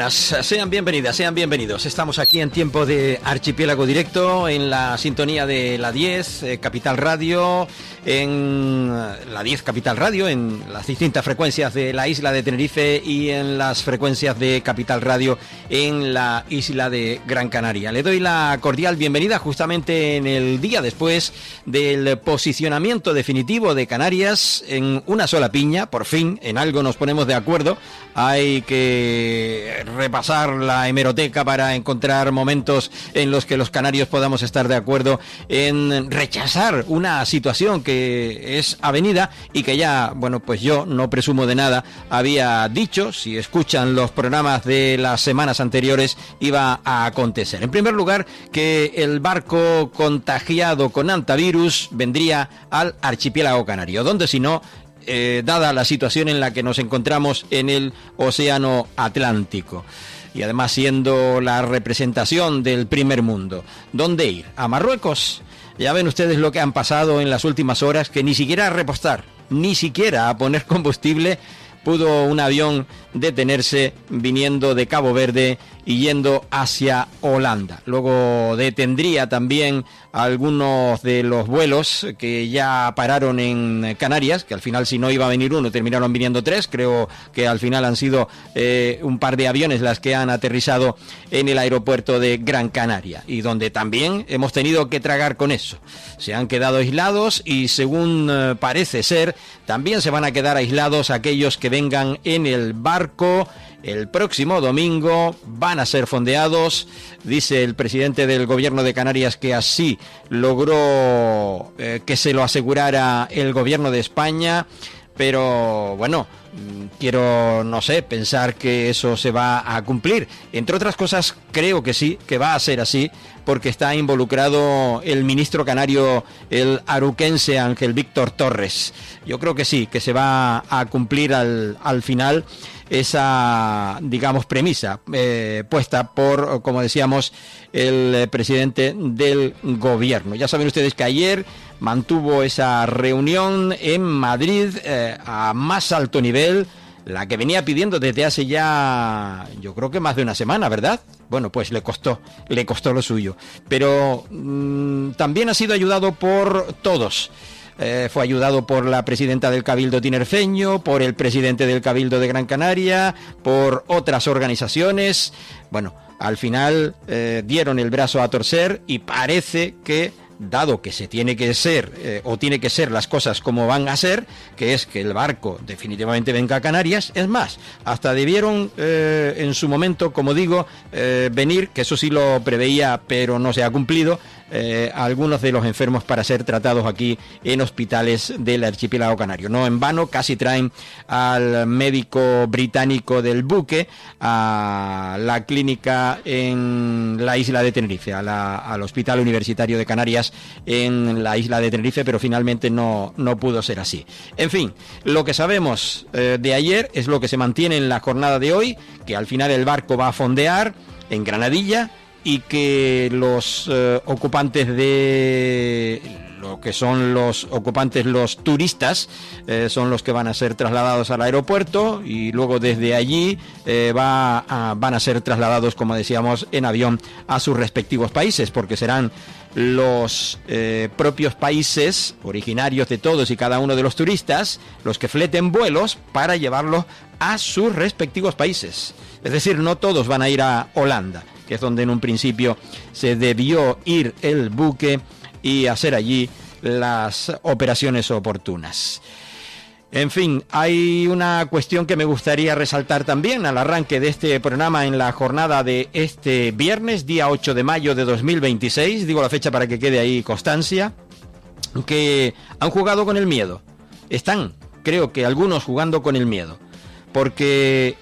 buenas, sean bienvenidas, sean bienvenidos. Estamos aquí en tiempo de Archipiélago Directo, en la sintonía de la 10, Capital Radio, en la 10 Capital Radio, en las distintas frecuencias de la isla de Tenerife y en las frecuencias de Capital Radio en la isla de Gran Canaria. Le doy la cordial bienvenida justamente en el día después del posicionamiento definitivo de Canarias en una sola piña. Por fin, en algo nos ponemos de acuerdo. Hay que repasar la hemeroteca para encontrar momentos en los que los canarios podamos estar de acuerdo en rechazar una situación que es avenida y que ya, bueno, pues yo no presumo de nada, había dicho, si escuchan los programas de las semanas anteriores, iba a acontecer. En primer lugar, que el barco contagiado con antivirus vendría al archipiélago canario, donde si no, dada la situación en la que nos encontramos en el Océano Atlántico y además siendo la representación del primer mundo. ¿Dónde ir? ¿A Marruecos? Ya ven ustedes lo que han pasado en las últimas horas, que ni siquiera a repostar, ni siquiera a poner combustible pudo un avión detenerse viniendo de Cabo Verde y yendo hacia Holanda. Luego detendría también algunos de los vuelos que ya pararon en Canarias, que al final, si no iba a venir uno, terminaron viniendo tres. Creo que al final han sido un par de aviones las que han aterrizado en el aeropuerto de Gran Canaria, y donde también hemos tenido que tragar con eso. Se han quedado aislados y, según parece ser, también se van a quedar aislados aquellos que vengan en el barco. El próximo domingo van a ser fondeados. Dice el presidente del gobierno de Canarias que así logró que se lo asegurara el gobierno de España. Pero bueno, quiero, no sé, pensar que eso se va a cumplir. Entre otras cosas, creo que sí, que va a ser así, porque está involucrado el ministro canario, el aruquense Ángel Víctor Torres. Yo creo que sí, que se va a cumplir al final esa, digamos, premisa puesta por, como decíamos, el presidente del gobierno. Ya saben ustedes que ayer mantuvo esa reunión en Madrid a más alto nivel, la que venía pidiendo desde hace ya, yo creo que más de una semana, ¿verdad? Bueno, pues le costó lo suyo, pero también ha sido ayudado por todos. Fue ayudado por la presidenta del Cabildo tinerfeño, por el presidente del Cabildo de Gran Canaria, por otras organizaciones. Bueno, al final dieron el brazo a torcer y parece que, dado que se tiene que ser, o tiene que ser las cosas como van a ser, que es que el barco definitivamente venga a Canarias, es más, hasta debieron en su momento, como digo, venir, que eso sí lo preveía, pero no se ha cumplido, algunos de los enfermos para ser tratados aquí en hospitales del archipiélago canario. No en vano, casi traen al médico británico del buque a la clínica en la isla de Tenerife, al Hospital Universitario de Canarias en la isla de Tenerife, pero finalmente no pudo ser así. En fin, lo que sabemos de ayer es lo que se mantiene en la jornada de hoy, que al final el barco va a fondear en Granadilla y que los ocupantes de lo que son los ocupantes, los turistas, son los que van a ser trasladados al aeropuerto y luego desde allí van a ser trasladados, como decíamos, en avión a sus respectivos países, porque serán los propios países originarios de todos y cada uno de los turistas los que fleten vuelos para llevarlos a sus respectivos países. Es decir, no todos van a ir a Holanda, que es donde en un principio se debió ir el buque y hacer allí las operaciones oportunas. En fin, hay una cuestión que me gustaría resaltar también al arranque de este programa en la jornada de este viernes, día 8 de mayo de 2026, digo la fecha para que quede ahí constancia, que han jugado con el miedo. Están, creo que algunos jugando con el miedo, porque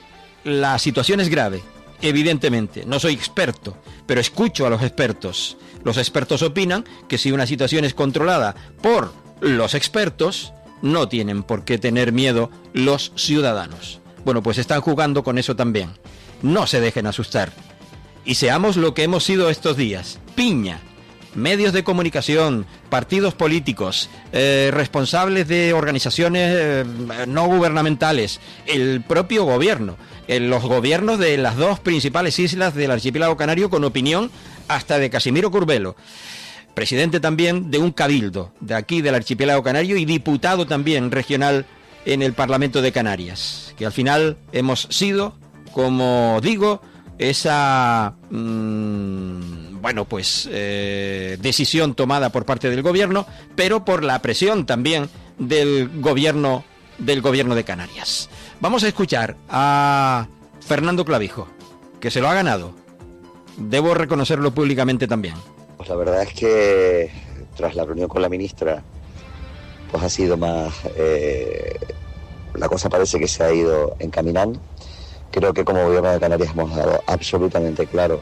la situación es grave. Evidentemente, no soy experto, pero escucho a los expertos. Los expertos opinan que si una situación es controlada por los expertos, no tienen por qué tener miedo los ciudadanos. Bueno, pues están jugando con eso también. No se dejen asustar. Y seamos lo que hemos sido estos días. Piña. Medios de comunicación, partidos políticos, responsables de organizaciones no gubernamentales, el propio gobierno, los gobiernos de las dos principales islas del archipiélago canario, con opinión hasta de Casimiro Curbelo, presidente también de un cabildo de aquí del archipiélago canario y diputado también regional en el Parlamento de Canarias, que al final hemos sido, como digo, esa decisión tomada por parte del gobierno, pero por la presión también del gobierno de Canarias. Vamos a escuchar a Fernando Clavijo, que se lo ha ganado. Debo reconocerlo públicamente también. Pues la verdad es que tras la reunión con la ministra, pues ha sido más... la cosa parece que se ha ido encaminando. Creo que como gobierno de Canarias hemos dado absolutamente claro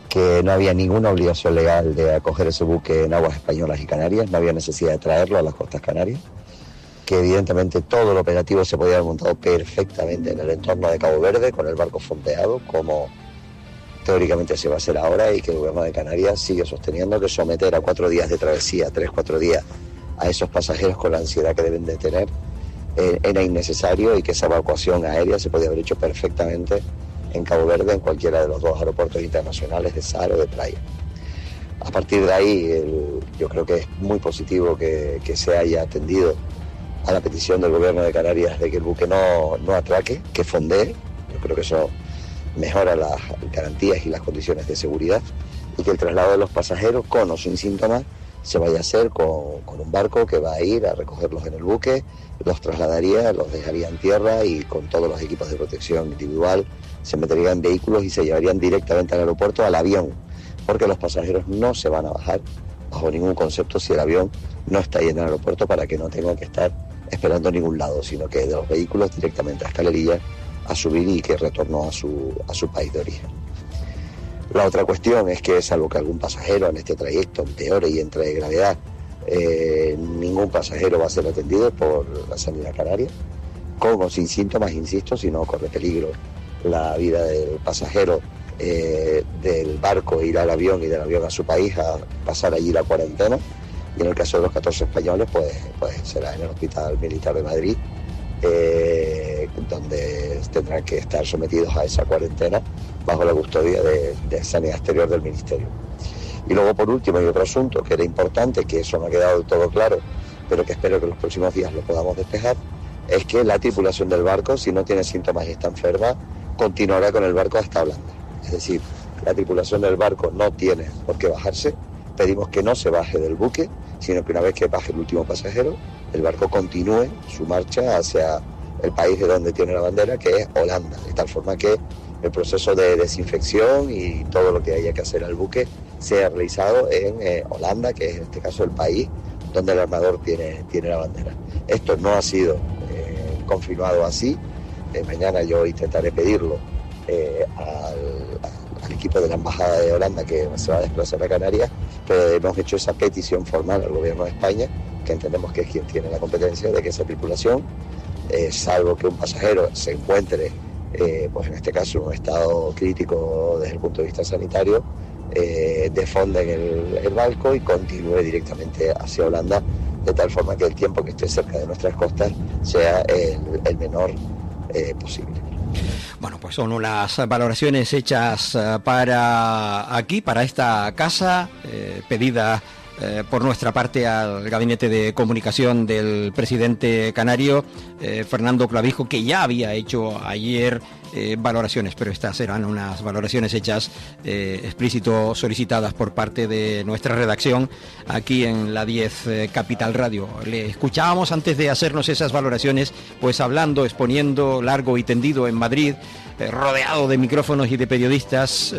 que no había ninguna obligación legal de acoger ese buque en aguas españolas y Canarias, no había necesidad de traerlo a las costas canarias, que evidentemente todo el operativo se podía haber montado perfectamente en el entorno de Cabo Verde, con el barco fondeado, como teóricamente se va a hacer ahora, y que el gobierno de Canarias sigue sosteniendo que someter a 4 días de travesía, 3-4 días, a esos pasajeros con la ansiedad que deben de tener, era innecesario, y que esa evacuación aérea se podía haber hecho perfectamente en Cabo Verde, en cualquiera de los 2 aeropuertos internacionales de Sar o de Praia. A partir de ahí, yo creo que es muy positivo que se haya atendido a la petición del gobierno de Canarias de que el buque no atraque, que fondee. Yo creo que eso mejora las garantías y las condiciones de seguridad, y que el traslado de los pasajeros, con o sin síntomas, se vaya a hacer con un barco que va a ir a recogerlos en el buque, los trasladaría, los dejaría en tierra, y con todos los equipos de protección individual se meterían en vehículos y se llevarían directamente al aeropuerto, al avión, porque los pasajeros no se van a bajar bajo ningún concepto si el avión no está ahí en el aeropuerto, para que no tengan que estar esperando en ningún lado, sino que de los vehículos directamente a Escalerilla a subir, y que retornó a su país de origen. La otra cuestión es que, salvo que algún pasajero en este trayecto empeore y entre de gravedad, ningún pasajero va a ser atendido por la sanidad canaria, con o sin síntomas, insisto, si no corre peligro la vida del pasajero del barco, ir al avión, y del avión a su país a pasar allí la cuarentena. Y en el caso de los 14 españoles, pues será en el Hospital Militar de Madrid, donde tendrán que estar sometidos a esa cuarentena bajo la custodia de Sanidad Exterior del Ministerio. Y luego, por último, hay otro asunto que era importante, que eso no ha quedado del todo claro, pero que espero que en los próximos días lo podamos despejar, es que la tripulación del barco, si no tiene síntomas y está enferma, continuará con el barco hasta Holanda. Es decir, la tripulación del barco no tiene por qué bajarse. Pedimos que no se baje del buque, sino que una vez que baje el último pasajero, el barco continúe su marcha hacia el país de donde tiene la bandera, que es Holanda, de tal forma que el proceso de desinfección y todo lo que haya que hacer al buque sea realizado en Holanda, que es en este caso el país donde el armador tiene la bandera. Esto no ha sido confirmado así. Mañana yo intentaré pedirlo al equipo de la Embajada de Holanda, que se va a desplazar a Canarias, pero hemos hecho esa petición formal al gobierno de España, que entendemos que es quien tiene la competencia, de que esa tripulación, salvo que un pasajero se encuentre, pues en este caso en un estado crítico desde el punto de vista sanitario, defonden el barco y continúe directamente hacia Holanda, de tal forma que el tiempo que esté cerca de nuestras costas sea el menor posible. Bueno, pues son unas valoraciones hechas para aquí, para esta casa, pedida por nuestra parte al Gabinete de Comunicación del presidente canario, Fernando Clavijo, que ya había hecho ayer valoraciones, pero estas serán unas valoraciones hechas explícito solicitadas por parte de nuestra redacción aquí en la 10 Capital Radio. Le escuchábamos antes de hacernos esas valoraciones, pues hablando, exponiendo largo y tendido en Madrid, rodeado de micrófonos y de periodistas,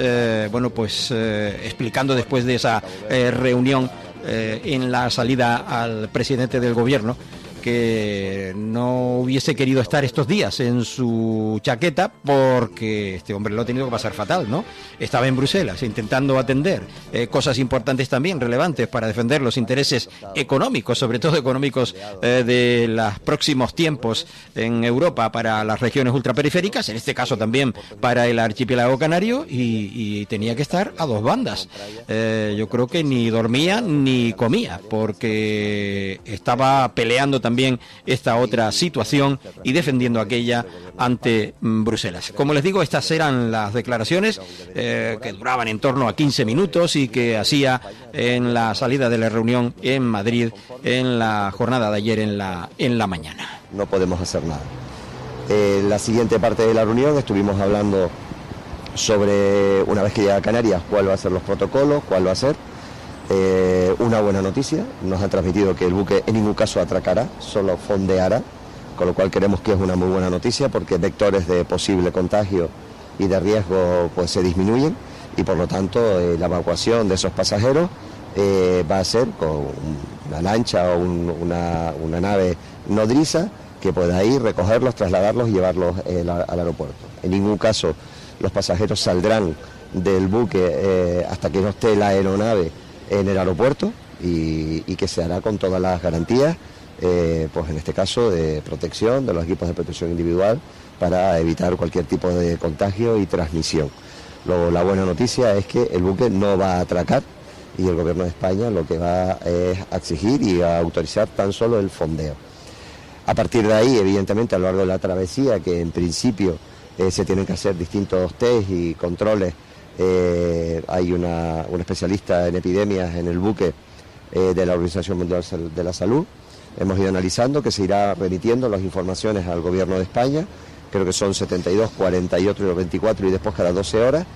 explicando después de esa reunión en la salida al presidente del gobierno, que no hubiese querido estar estos días en su chaqueta porque este hombre lo ha tenido que pasar fatal, ¿no? Estaba en Bruselas intentando atender cosas importantes también, relevantes para defender los intereses económicos, sobre todo económicos de los próximos tiempos en Europa para las regiones ultraperiféricas, en este caso también para el archipiélago canario, y tenía que estar a dos bandas. Yo creo que ni dormía ni comía porque estaba peleando también esta otra situación y defendiendo aquella ante Bruselas. Como les digo, estas eran las declaraciones que duraban en torno a 15 minutos y que hacía en la salida de la reunión en Madrid en la jornada de ayer en la mañana. No podemos hacer nada. La siguiente parte de la reunión estuvimos hablando sobre, una vez que llega a Canarias, cuál va a ser los protocolos, cuál va a ser. Una buena noticia, nos han transmitido que el buque en ningún caso atracará, solo fondeará, con lo cual creemos que es una muy buena noticia porque vectores de posible contagio y de riesgo pues se disminuyen y por lo tanto la evacuación de esos pasajeros va a ser con una lancha o una nave nodriza que pueda ir, recogerlos, trasladarlos y llevarlos al aeropuerto. En ningún caso los pasajeros saldrán del buque hasta que no esté la aeronave en el aeropuerto y que se hará con todas las garantías, pues en este caso de protección, de los equipos de protección individual para evitar cualquier tipo de contagio y transmisión. Luego, la buena noticia es que el buque no va a atracar y el Gobierno de España lo que va es a exigir y a autorizar tan solo el fondeo. A partir de ahí, evidentemente, a lo largo de la travesía, que en principio se tienen que hacer distintos test y controles. Hay un especialista en epidemias en el buque de la Organización Mundial de la Salud. Hemos ido analizando que se irá remitiendo las informaciones al Gobierno de España, creo que son 72, 48 y 24 y después cada 12 horas,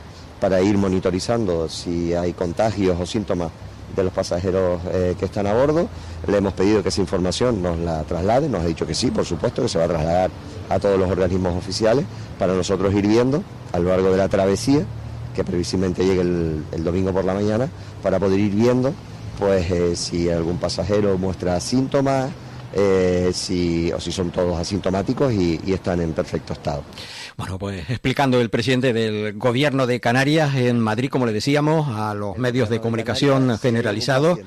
para ir monitorizando si hay contagios o síntomas de los pasajeros que están a bordo. Le hemos pedido que esa información nos la traslade, nos ha dicho que sí, por supuesto, que se va a trasladar a todos los organismos oficiales para nosotros ir viendo a lo largo de la travesía, que previsiblemente llegue el domingo por la mañana, para poder ir viendo pues si algún pasajero muestra síntomas, o si son todos asintomáticos y están en perfecto estado. Bueno, pues explicando el presidente del Gobierno de Canarias en Madrid, como le decíamos, a los medios de comunicación generalizados,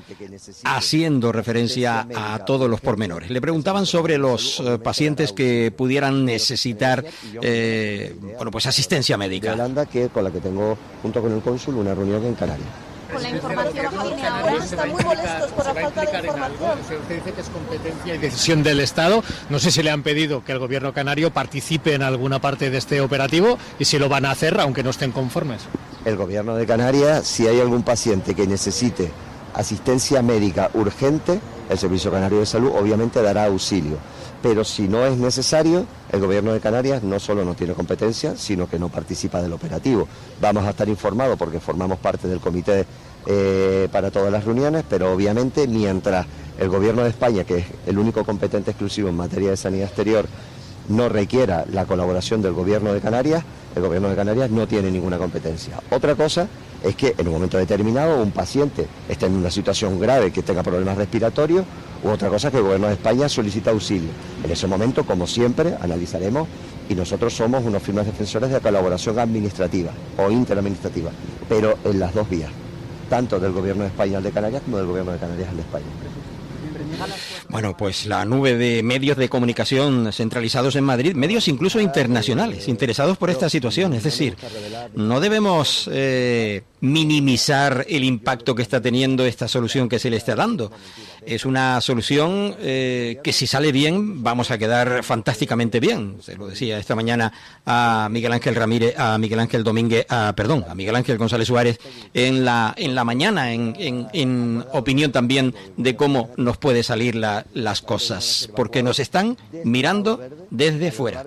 haciendo referencia a todos los pormenores. Le preguntaban sobre los pacientes que pudieran necesitar pues asistencia médica. Yolanda, que con la que tengo junto con el cónsul una reunión en Canarias. Con la información que tiene ahora, están muy molestos por la falta de información. Usted dice que es competencia y decisión del Estado. No sé si le han pedido que el gobierno canario participe en alguna parte de este operativo y si lo van a hacer, aunque no estén conformes. El gobierno de Canarias, si hay algún paciente que necesite asistencia médica urgente, el Servicio Canario de Salud obviamente dará auxilio. Pero si no es necesario, el Gobierno de Canarias no solo no tiene competencia, sino que no participa del operativo. Vamos a estar informados porque formamos parte del comité para todas las reuniones, pero obviamente mientras el Gobierno de España, que es el único competente exclusivo en materia de sanidad exterior, no requiera la colaboración del Gobierno de Canarias, el Gobierno de Canarias no tiene ninguna competencia. Otra cosa es que en un momento determinado un paciente esté en una situación grave, que tenga problemas respiratorios, u otra cosa es que el Gobierno de España solicita auxilio. En ese momento, como siempre, analizaremos y nosotros somos unos firmes defensores de colaboración administrativa o interadministrativa, pero en las dos vías, tanto del Gobierno de España al de Canarias como del Gobierno de Canarias al de España. Bueno, pues la nube de medios de comunicación centralizados en Madrid, medios incluso internacionales, interesados por esta situación. Es decir, no debemos minimizar el impacto que está teniendo esta solución que se le está dando. Es una solución que si sale bien vamos a quedar fantásticamente bien. Se lo decía esta mañana a Miguel Ángel Ramírez, a Miguel Ángel Domínguez, a Miguel Ángel González Suárez en la mañana, en opinión también de cómo nos puede salir las cosas, porque nos están mirando desde fuera.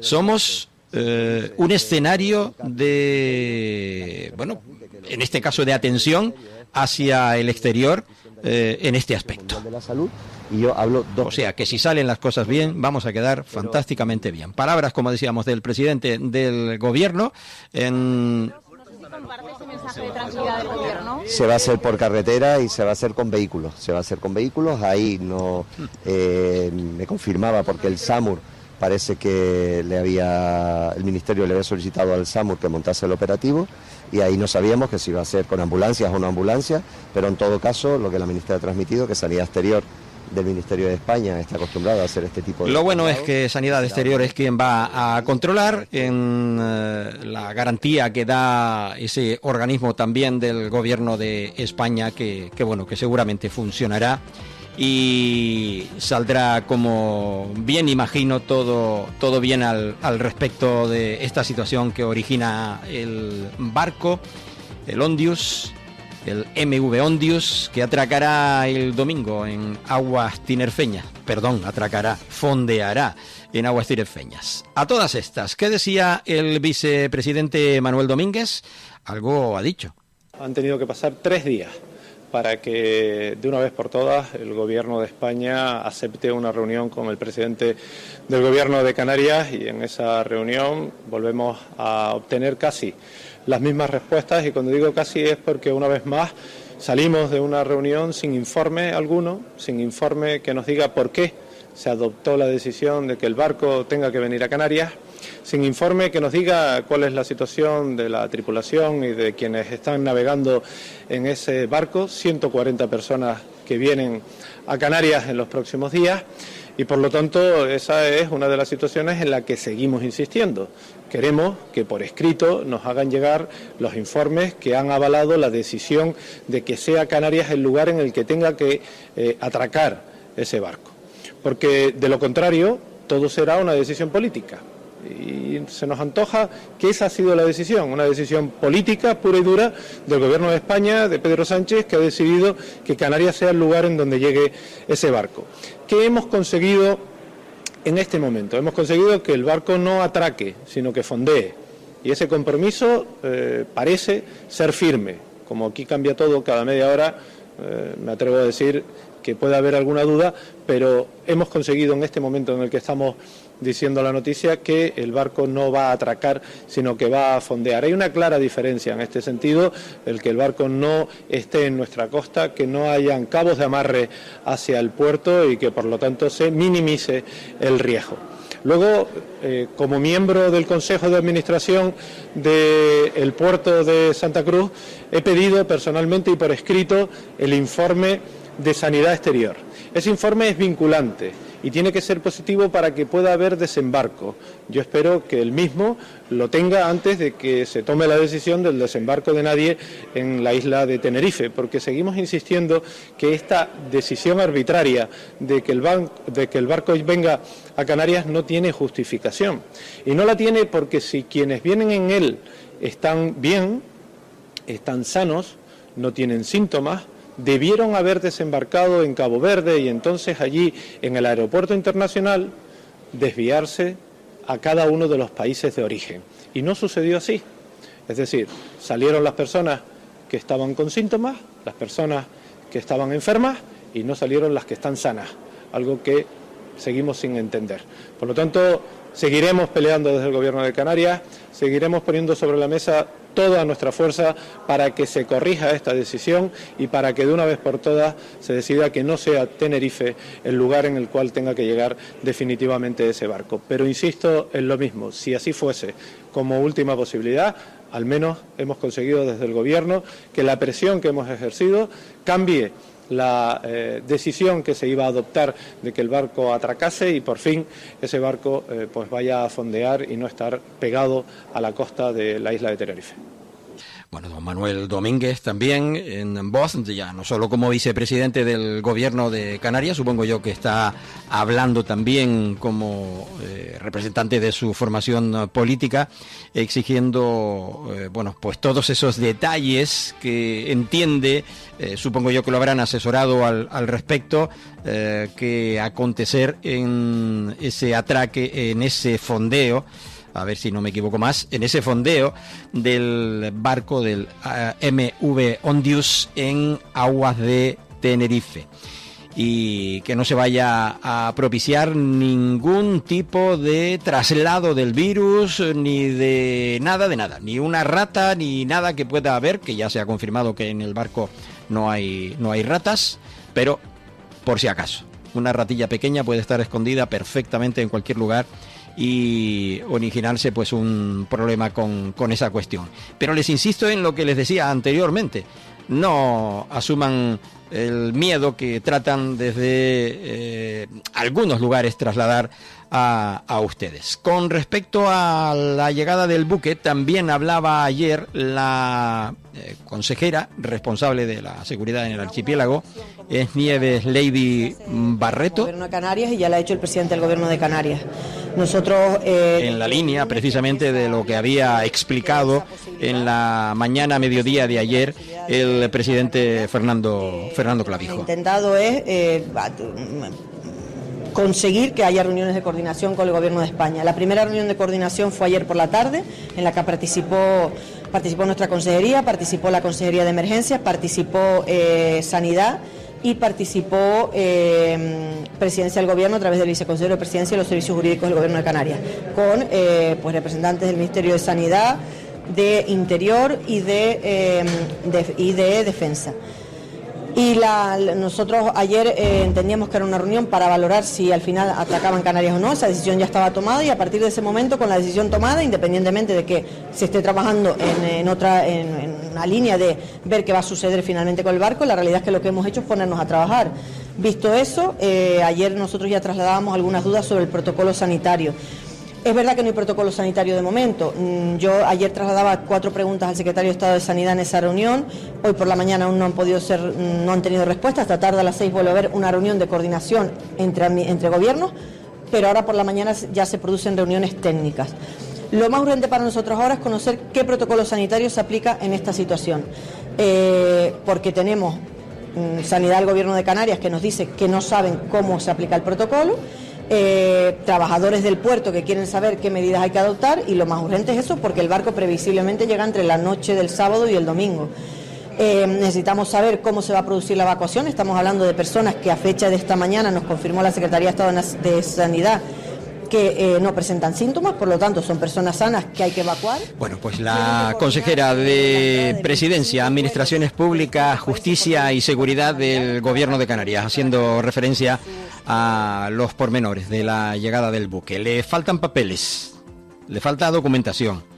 Somos un escenario de, bueno, en este caso de atención hacia el exterior en este aspecto. O sea que si salen las cosas bien, vamos a quedar fantásticamente bien. Palabras, como decíamos, del presidente del gobierno en... Comparte ese mensaje de tranquilidad del gobierno? Se va a hacer por carretera y se va a hacer con vehículos. Ahí no me confirmaba porque el SAMUR parece que el ministerio le había solicitado al SAMUR que montase el operativo y ahí no sabíamos que se iba a hacer con ambulancias o no ambulancias, pero en todo caso lo que la ministra ha transmitido, que Sanidad Exterior del Ministerio de España está acostumbrado a hacer este tipo de... Lo bueno es que Sanidad Exterior es quien va a controlar en la garantía que da ese organismo también del Gobierno de España que seguramente funcionará y saldrá como bien imagino todo bien al respecto de esta situación que origina el barco, el Ondius, el MV Ondius, que atracará el domingo en aguas tinerfeñas. Fondeará en aguas tinerfeñas. A todas estas, ¿qué decía el vicepresidente Manuel Domínguez? Algo ha dicho. Han tenido que pasar 3 días para que de una vez por todas el Gobierno de España acepte una reunión con el presidente del Gobierno de Canarias y en esa reunión volvemos a obtener casi las mismas respuestas y cuando digo casi es porque una vez más salimos de una reunión sin informe alguno, sin informe que nos diga por qué se adoptó la decisión de que el barco tenga que venir a Canarias, sin informe que nos diga cuál es la situación de la tripulación y de quienes están navegando en ese barco, 140 personas que vienen a Canarias en los próximos días y por lo tanto esa es una de las situaciones en la que seguimos insistiendo. Queremos que por escrito nos hagan llegar los informes que han avalado la decisión de que sea Canarias el lugar en el que tenga que atracar ese barco, porque de lo contrario todo será una decisión política. Y se nos antoja que esa ha sido la decisión, una decisión política pura y dura del Gobierno de España, de Pedro Sánchez, que ha decidido que Canarias sea el lugar en donde llegue ese barco. ¿Qué hemos conseguido en este momento? Hemos conseguido que el barco no atraque, sino que fondee. Y ese compromiso parece ser firme. Como aquí cambia todo cada media hora, me atrevo a decir que puede haber alguna duda, pero hemos conseguido en este momento en el que estamos diciendo la noticia que el barco no va a atracar, sino que va a fondear. Hay una clara diferencia en este sentido, el que el barco no esté en nuestra costa, que no hayan cabos de amarre hacia el puerto y que por lo tanto se minimice el riesgo. Luego, como miembro del Consejo de Administración del puerto de Santa Cruz, he pedido personalmente y por escrito el informe de Sanidad Exterior. Ese informe es vinculante y tiene que ser positivo para que pueda haber desembarco. Yo espero que el mismo lo tenga antes de que se tome la decisión del desembarco de nadie en la isla de Tenerife, porque seguimos insistiendo que esta decisión arbitraria de que el barco venga a Canarias no tiene justificación. Y no la tiene porque si quienes vienen en él están bien, están sanos, no tienen síntomas, debieron haber desembarcado en Cabo Verde y entonces allí en el aeropuerto internacional desviarse a cada uno de los países de origen. Y no sucedió así. Es decir, salieron las personas que estaban con síntomas, las personas que estaban enfermas y no salieron las que están sanas, algo que seguimos sin entender. Por lo tanto, seguiremos peleando desde el Gobierno de Canarias, seguiremos poniendo sobre la mesa toda nuestra fuerza para que se corrija esta decisión y para que de una vez por todas se decida que no sea Tenerife el lugar en el cual tenga que llegar definitivamente ese barco. Pero insisto en lo mismo, si así fuese como última posibilidad, al menos hemos conseguido desde el Gobierno que la presión que hemos ejercido cambie la decisión que se iba a adoptar de que el barco atracase y por fin ese barco pues vaya a fondear y no estar pegado a la costa de la isla de Tenerife. Bueno, don Manuel Domínguez también en voz, ya no solo como vicepresidente del Gobierno de Canarias, supongo yo que está hablando también como representante de su formación política, exigiendo, pues todos esos detalles que entiende, supongo yo que lo habrán asesorado al respecto, que acontecer en ese atraque, en ese fondeo, a ver si no me equivoco más, en ese fondeo del barco del MV Ondius en aguas de Tenerife. y que no se vaya a propiciar ningún tipo de traslado del virus, ni de nada, ni una rata, ni nada que pueda haber, que ya se ha confirmado que en el barco no hay ratas, pero por si acaso, una ratilla pequeña puede estar escondida perfectamente en cualquier lugar y originarse pues un problema con esa cuestión. Pero les insisto en lo que les decía anteriormente, no asuman el miedo que tratan desde algunos lugares trasladar a ustedes. Con respecto a la llegada del buque, también hablaba ayer la consejera responsable de la seguridad en el archipiélago, es Nieves Lady Barreto. El gobierno de Canarias, y ya lo ha hecho el presidente del gobierno de Canarias. Nosotros en la línea precisamente de lo que había explicado en la mañana mediodía de ayer el presidente Fernando Clavijo. Lo que intentado es conseguir que haya reuniones de coordinación con el gobierno de España. La primera reunión de coordinación fue ayer por la tarde, en la que participó nuestra consejería, participó la consejería de emergencias, participó Sanidad y participó Presidencia del Gobierno a través del viceconsejero de Presidencia y los servicios jurídicos del Gobierno de Canarias, con pues representantes del Ministerio de Sanidad, de Interior y de Defensa. Y nosotros ayer entendíamos que era una reunión para valorar si al final atacaban Canarias o no. Esa decisión ya estaba tomada, y a partir de ese momento, con la decisión tomada, independientemente de que se esté trabajando en una línea de ver qué va a suceder finalmente con el barco, la realidad es que lo que hemos hecho es ponernos a trabajar. Visto eso, ayer nosotros ya trasladábamos algunas dudas sobre el protocolo sanitario. Es verdad que no hay protocolo sanitario de momento. Yo ayer trasladaba 4 preguntas al secretario de Estado de Sanidad en esa reunión. Hoy por la mañana aún no han tenido respuesta. Esta tarde a las 6 vuelve a haber una reunión de coordinación entre gobiernos, pero ahora por la mañana ya se producen reuniones técnicas. Lo más urgente para nosotros ahora es conocer qué protocolo sanitario se aplica en esta situación, porque tenemos Sanidad del Gobierno de Canarias que nos dice que no saben cómo se aplica el protocolo. Trabajadores del puerto que quieren saber qué medidas hay que adoptar, y lo más urgente es eso, porque el barco previsiblemente llega entre la noche del sábado y el domingo. Necesitamos saber cómo se va a producir la evacuación. Estamos hablando de personas que a fecha de esta mañana nos confirmó la Secretaría de Estado de Sanidad que no presentan síntomas, por lo tanto son personas sanas que hay que evacuar. Bueno, pues la consejera de Presidencia, Administraciones Públicas, Justicia y Seguridad del Gobierno de Canarias, haciendo referencia a los pormenores de la llegada del buque. Le faltan papeles, le falta documentación.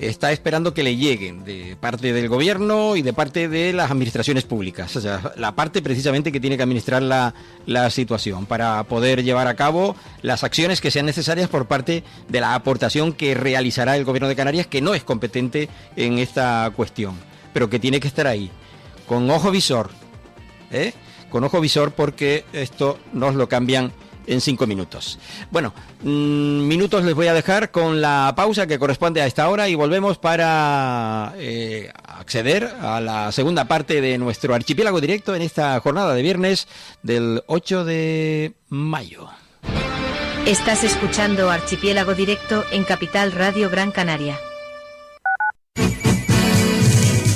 Está esperando que le lleguen de parte del gobierno y de parte de las administraciones públicas, o sea, la parte precisamente que tiene que administrar la situación para poder llevar a cabo las acciones que sean necesarias por parte de la aportación que realizará el gobierno de Canarias, que no es competente en esta cuestión, pero que tiene que estar ahí, con ojo visor, con ojo visor, porque esto nos lo cambian en 5 minutos. Bueno, minutos les voy a dejar con la pausa que corresponde a esta hora, y volvemos para acceder a la segunda parte de nuestro archipiélago directo en esta jornada de viernes del 8 de mayo. Estás escuchando Archipiélago Directo en Capital Radio Gran Canaria.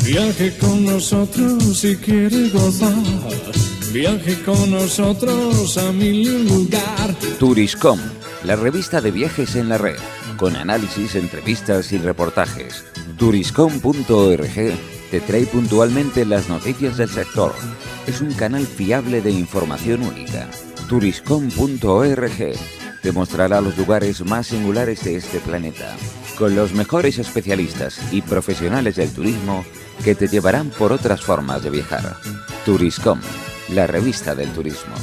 Viaje con nosotros si quiere gozar. Viaje con nosotros a mi lugar. Turiscom, la revista de viajes en la red, con análisis, entrevistas y reportajes. Turiscom.org te trae puntualmente las noticias del sector. Es un canal fiable de información única. Turiscom.org te mostrará los lugares más singulares de este planeta, con los mejores especialistas y profesionales del turismo que te llevarán por otras formas de viajar. Turiscom, la revista del turismo.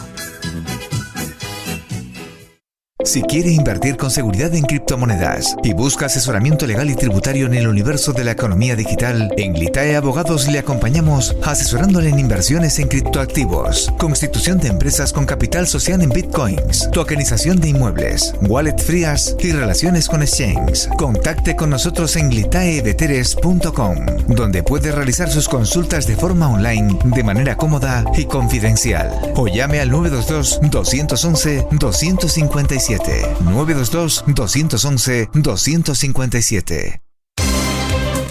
Si quiere invertir con seguridad en criptomonedas y busca asesoramiento legal y tributario en el universo de la economía digital, en Glitae Abogados le acompañamos asesorándole en inversiones en criptoactivos, constitución de empresas con capital social en bitcoins, tokenización de inmuebles, wallet frías y relaciones con exchanges. Contacte con nosotros en glitaeveteres.com, donde puede realizar sus consultas de forma online de manera cómoda y confidencial. O llame al 922-211-257. 922-211-257.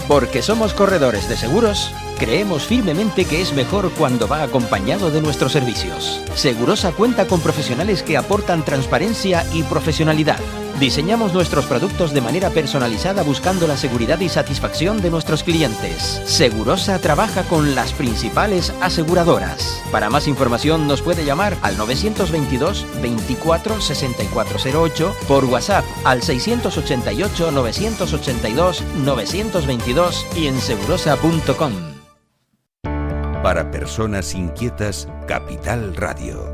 Porque somos corredores de seguros, Creemos firmemente que es mejor cuando va acompañado de nuestros servicios. Segurosa cuenta con profesionales que aportan transparencia y profesionalidad. Diseñamos nuestros productos de manera personalizada buscando la seguridad y satisfacción de nuestros clientes. Segurosa trabaja con las principales aseguradoras. Para más información nos puede llamar al 922 24 6408, por WhatsApp al 688 982 922 y en segurosa.com. Para personas inquietas, Capital Radio.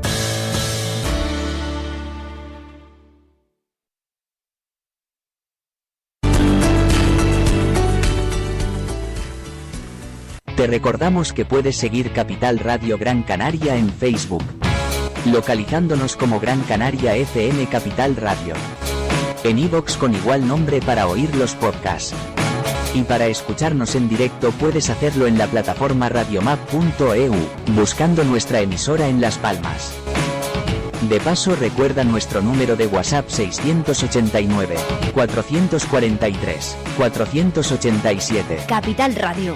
Te recordamos que puedes seguir Capital Radio Gran Canaria en Facebook, localizándonos como Gran Canaria FM Capital Radio. En iVoox con igual nombre para oír los podcasts. Y para escucharnos en directo puedes hacerlo en la plataforma radiomap.eu, buscando nuestra emisora en Las Palmas. De paso, recuerda nuestro número de WhatsApp 689 443 487. Capital Radio.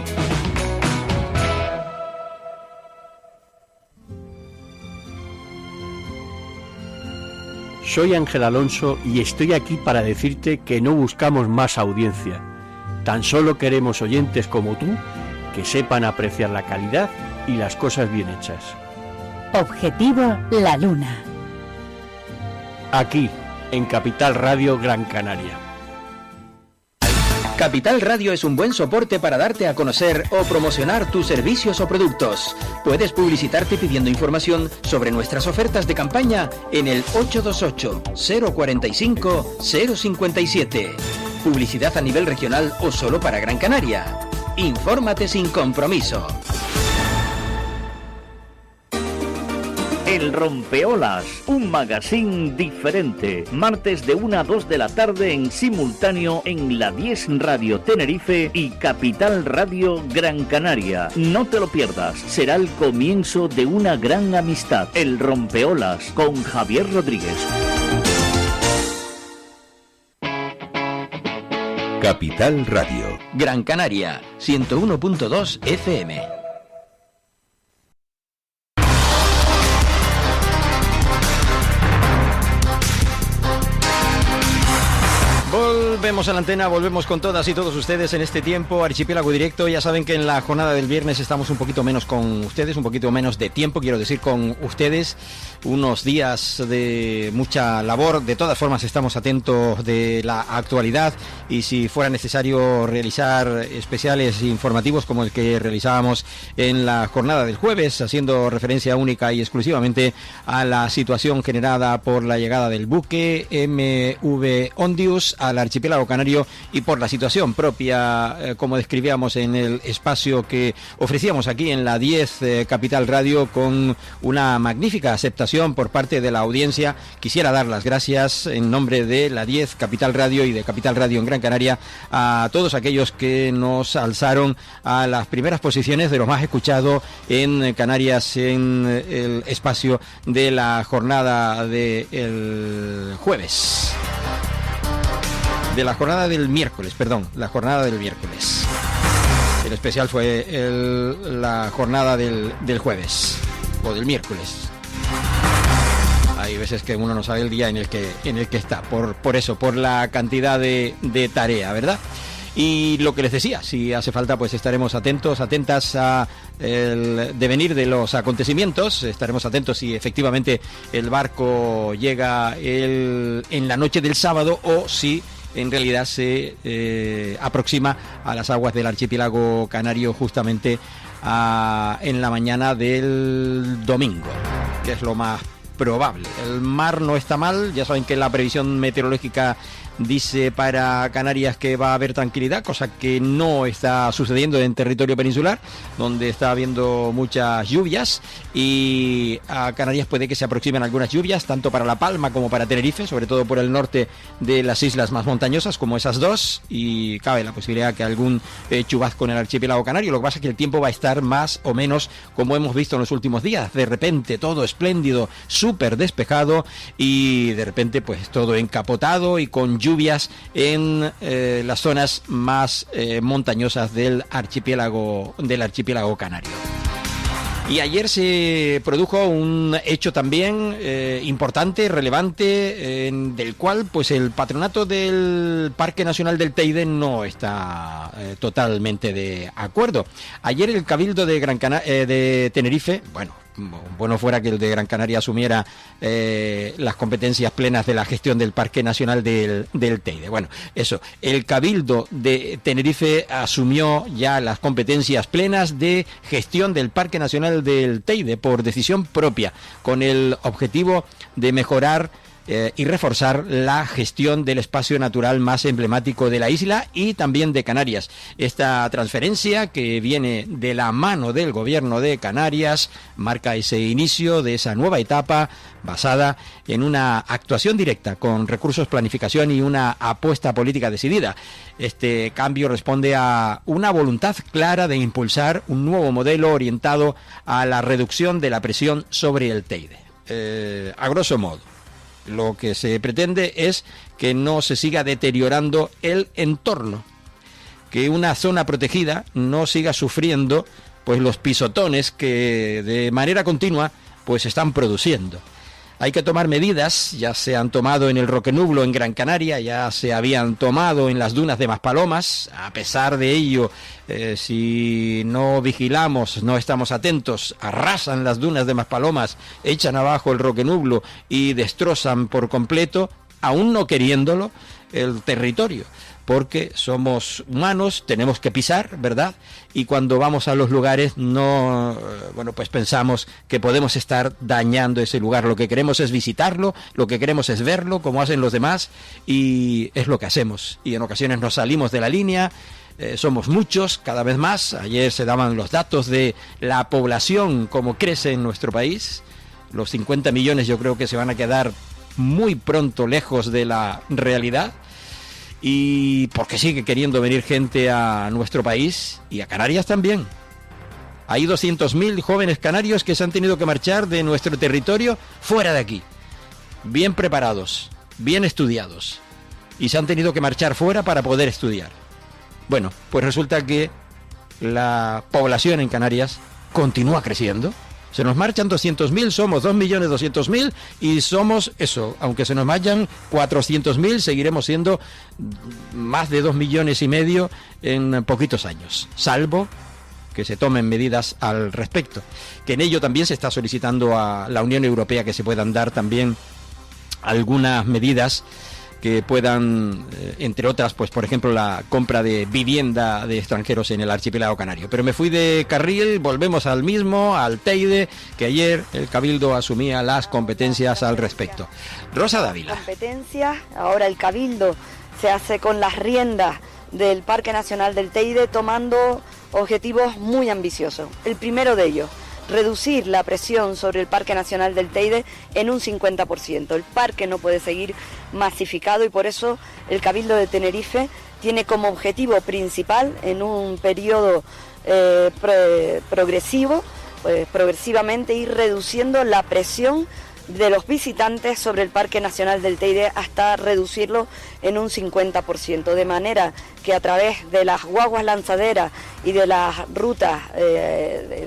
Soy Ángel Alonso y estoy aquí para decirte que no buscamos más audiencia. Tan solo queremos oyentes como tú que sepan apreciar la calidad y las cosas bien hechas. Objetivo La Luna. Aquí, en Capital Radio Gran Canaria. Capital Radio es un buen soporte para darte a conocer o promocionar tus servicios o productos. Puedes publicitarte pidiendo información sobre nuestras ofertas de campaña en el 828-045-057. Publicidad a nivel regional o solo para Gran Canaria. Infórmate sin compromiso. El Rompeolas, un magazine diferente. Martes de 1 a 2 de la tarde en simultáneo en la 10 Radio Tenerife y Capital Radio Gran Canaria. No te lo pierdas, será el comienzo de una gran amistad. El Rompeolas con Javier Rodríguez. Capital Radio. Gran Canaria, 101.2 FM. Volvemos a la antena, volvemos con todas y todos ustedes en este tiempo, Archipiélago Directo. Ya saben que en la jornada del viernes estamos un poquito menos con ustedes, un poquito menos de tiempo, quiero decir, con ustedes. Unos días de mucha labor, de todas formas estamos atentos de la actualidad y si fuera necesario realizar especiales informativos como el que realizábamos en la jornada del jueves, haciendo referencia única y exclusivamente a la situación generada por la llegada del buque MV Ondius al archipiélago canario y por la situación propia, como describíamos en el espacio que ofrecíamos aquí en la 10 Capital Radio, con una magnífica aceptación por parte de la audiencia. Quisiera dar las gracias en nombre de la 10 Capital Radio y de Capital Radio en Gran Canaria a todos aquellos que nos alzaron a las primeras posiciones de lo más escuchado en Canarias en el espacio de la jornada del jueves. De la jornada del miércoles, la jornada del miércoles. El especial fue la jornada del jueves o del miércoles. Hay veces que uno no sabe el día en el que está, por eso, por la cantidad de tarea, ¿verdad? Y lo que les decía, si hace falta, pues estaremos atentas a el devenir de los acontecimientos. Estaremos atentos si efectivamente el barco llega en la noche del sábado o si en realidad se aproxima a las aguas del archipiélago canario justamente en la mañana del domingo, que es lo más probable. El mar no está mal, ya saben que la previsión meteorológica dice para Canarias que va a haber tranquilidad, cosa que no está sucediendo en territorio peninsular, donde está habiendo muchas lluvias, y a Canarias puede que se aproximen algunas lluvias, tanto para La Palma como para Tenerife, sobre todo por el norte de las islas más montañosas, como esas dos, y cabe la posibilidad que algún chubasco en el archipiélago canario. Lo que pasa es que el tiempo va a estar más o menos como hemos visto en los últimos días, de repente todo espléndido, súper despejado, y de repente pues todo encapotado y con lluvias en las zonas más montañosas del archipiélago canario. Y ayer se produjo un hecho también importante, relevante, del cual pues el patronato del Parque Nacional del Teide no está totalmente de acuerdo. Ayer el Cabildo de de Tenerife, bueno fuera que el de Gran Canaria asumiera las competencias plenas de la gestión del Parque Nacional del Teide. Bueno, eso, el Cabildo de Tenerife asumió ya las competencias plenas de gestión del Parque Nacional del Teide por decisión propia, con el objetivo de mejorar y reforzar la gestión del espacio natural más emblemático de la isla y también de Canarias. Esta transferencia, que viene de la mano del Gobierno de Canarias, marca ese inicio de esa nueva etapa basada en una actuación directa con recursos, planificación y una apuesta política decidida. Este cambio responde a una voluntad clara de impulsar un nuevo modelo orientado a la reducción de la presión sobre el Teide. A grosso modo, lo que se pretende es que no se siga deteriorando el entorno, que una zona protegida no siga sufriendo pues los pisotones que de manera continua pues están produciendo. Hay que tomar medidas, ya se han tomado en el Roquenublo, en Gran Canaria, ya se habían tomado en las dunas de Maspalomas. A pesar de ello, si no vigilamos, no estamos atentos, arrasan las dunas de Maspalomas, echan abajo el Roquenublo y destrozan por completo, aún no queriéndolo, el territorio. Porque somos humanos, tenemos que pisar, ¿verdad? Y cuando vamos a los lugares pues pensamos que podemos estar dañando ese lugar. Lo que queremos es visitarlo, lo que queremos es verlo, como hacen los demás, y es lo que hacemos. Y en ocasiones nos salimos de la línea, somos muchos, cada vez más. Ayer se daban los datos de la población, cómo crece en nuestro país. Los 50 millones yo creo que se van a quedar muy pronto lejos de la realidad. Y porque sigue queriendo venir gente a nuestro país y a Canarias también. Hay 200.000 jóvenes canarios que se han tenido que marchar de nuestro territorio fuera de aquí, bien preparados, bien estudiados, y se han tenido que marchar fuera para poder estudiar. Bueno, pues resulta que la población en Canarias continúa creciendo. Se nos marchan 200.000, somos 2.200.000 y somos eso, aunque se nos marchan 400.000, seguiremos siendo más de 2,5 millones en poquitos años, salvo que se tomen medidas al respecto. Que en ello también se está solicitando a la Unión Europea que se puedan dar también algunas medidas que puedan, entre otras, pues por ejemplo, la compra de vivienda de extranjeros en el archipiélago canario. Pero me fui de carril, volvemos al mismo, al Teide, que ayer el Cabildo asumía las competencias al respecto. Rosa Dávila. Competencias, ahora el Cabildo se hace con las riendas del Parque Nacional del Teide, tomando objetivos muy ambiciosos. El primero de ellos, reducir la presión sobre el Parque Nacional del Teide en un 50%. El parque no puede seguir masificado y por eso el Cabildo de Tenerife tiene como objetivo principal, en un periodo progresivo, progresivamente ir reduciendo la presión de los visitantes sobre el Parque Nacional del Teide hasta reducirlo en un 50%, de manera que a través de las guaguas lanzaderas y de las rutas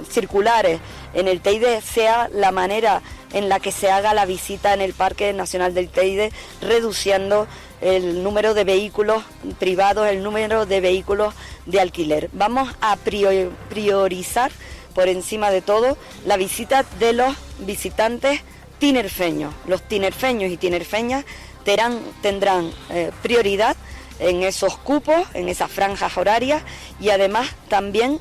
circulares en el Teide sea la manera en la que se haga la visita en el Parque Nacional del Teide, reduciendo el número de vehículos privados, el número de vehículos de alquiler. Vamos a priorizar por encima de todo la visita de los visitantes tinerfeños. Los tinerfeños y tinerfeñas tendrán prioridad en esos cupos, en esas franjas horarias, y además también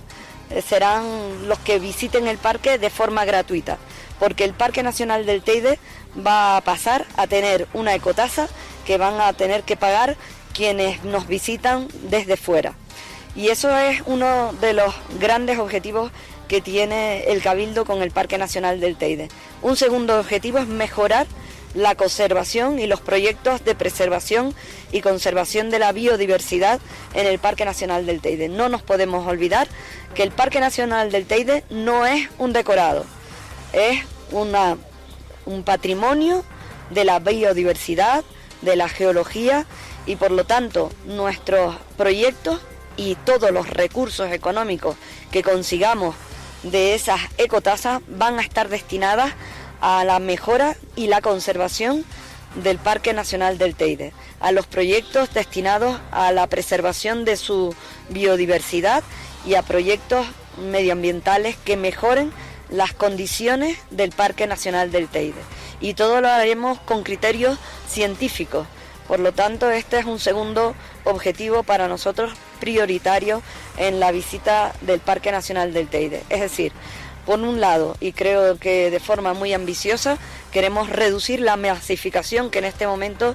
serán los que visiten el parque de forma gratuita, porque el Parque Nacional del Teide va a pasar a tener una ecotasa que van a tener que pagar quienes nos visitan desde fuera. Y eso es uno de los grandes objetivos que tiene el Cabildo con el Parque Nacional del Teide. Un segundo objetivo es mejorar la conservación y los proyectos de preservación y conservación de la biodiversidad en el Parque Nacional del Teide. No nos podemos olvidar que el Parque Nacional del Teide no es un decorado, es un patrimonio de la biodiversidad, de la geología y por lo tanto nuestros proyectos y todos los recursos económicos que consigamos de esas ecotasas van a estar destinadas a la mejora y la conservación del Parque Nacional del Teide, a los proyectos destinados a la preservación de su biodiversidad y a proyectos medioambientales que mejoren las condiciones del Parque Nacional del Teide. Y todo lo haremos con criterios científicos. Por lo tanto, este es un segundo objetivo para nosotros prioritario en la visita del Parque Nacional del Teide. Es decir, por un lado, y creo que de forma muy ambiciosa, queremos reducir la masificación que en este momento